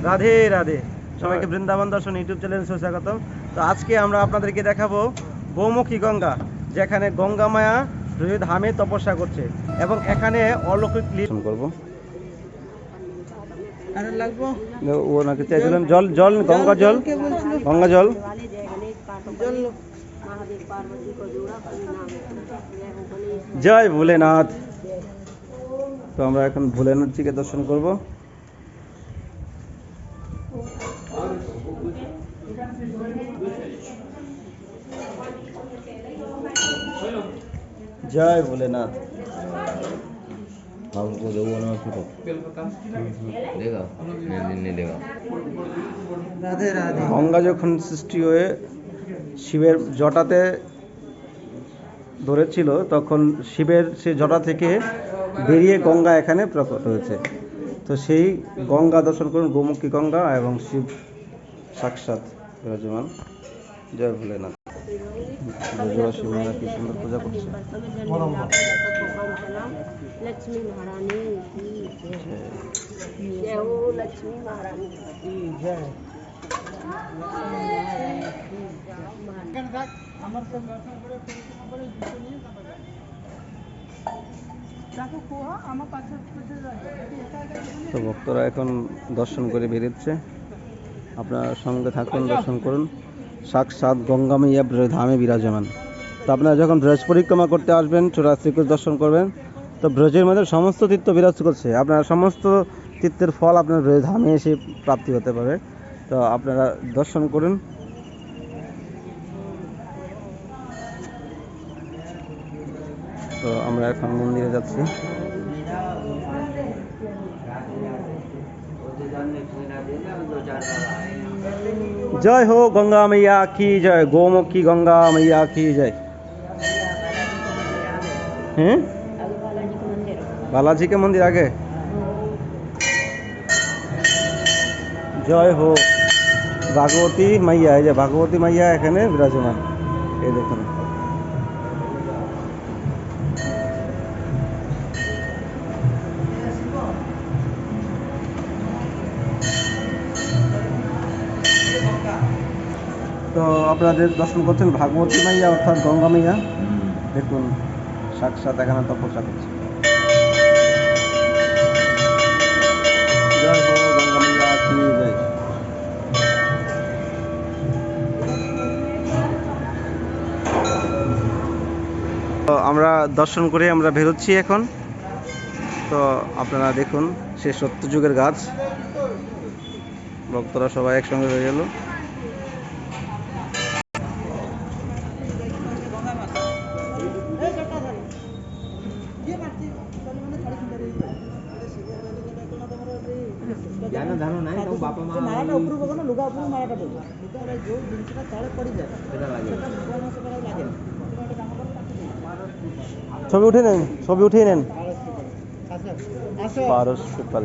রাধে রাধে, সবাইকে বৃন্দাবন দর্শন ইউটিউব চ্যানেলে স্বাগতম। তো আজকে আমরা আপনাদেরকে দেখাবো গৌমুখী গঙ্গা, যেখানে গঙ্গা মায়া ধামে তপস্যা করছে এবং এখানে অলৌকিক করবো। ও নাকি চাইছিলেন জল জল গঙ্গা জল, গঙ্গা জল। জয় ভোলেনাথ। তো আমরা এখন ভোলেনাথজিকে দর্শন করব। জয় ভোলেনাথ। গঙ্গা যখন সৃষ্টি হয়ে শিবের জটাতে ধরেছিল, তখন শিবের সে জটা থেকে বেরিয়ে গঙ্গা এখানে প্রকট হয়েছে। তো সেই গঙ্গা দর্শন করুন, গৌমুখী গঙ্গা, এবং শিব সাক্ষাৎ বিরাজমান। জয় ভোলেনাথ। ব্রজবাসী মেয়েরা কি সুন্দর পূজা করছে। लक्ष्मी महारानी की जय हो, लक्ष्मी महारानी की जय। তো ভক্তরা এখন দর্শন করে বেরোচ্ছে, আপনারা সঙ্গে থাকুন, দর্শন করুন। সাক্ষাৎ গঙ্গা মাইয়া ধামে বিরাজমান। তো আপনারা যখন ব্রজ পরিক্রমা করতে আসবেন, চূড়া শ্রীকৃষ্ণ দর্শন করবেন, তো ব্রজের মধ্যে সমস্ত তীর্থ বিরাজ করছে। আপনারা সমস্ত তীর্থের ফল আপনার ব্রজ ধামে এসে প্রাপ্তি হতে পারে। তো আপনারা দর্শন করুন। তো আমরা এখন মন্দিরে যাচ্ছি। জয় हो गंगा मैया की जय, गौमुखी गंगा मैया की जय। हैं बालाजी के मंदिर आगे। जय हो भागवती मैया, এই যে ভাগবতী মাইয়া এখানে বিরাজমান, এই দেখুন। তো আপনাদের দর্শন করছেন ভাগবতী মাইয়া অর্থাৎ গঙ্গা মাইয়া। দেখুন সাক্ষাৎ এখানে তপস্যা করছে। জয় হো গঙ্গা মাইয়া কি জয়। তো আমরা দর্শন করে আমরা বেরোচ্ছি এখন। তো আপনারা দেখুন, সে সত্যযুগের গাছ। ভক্তরা সবাই একসঙ্গে হয়ে গেল। ছবি উঠিয়ে নেন, ছবি উঠিয়ে নেন। পারস পেপাল।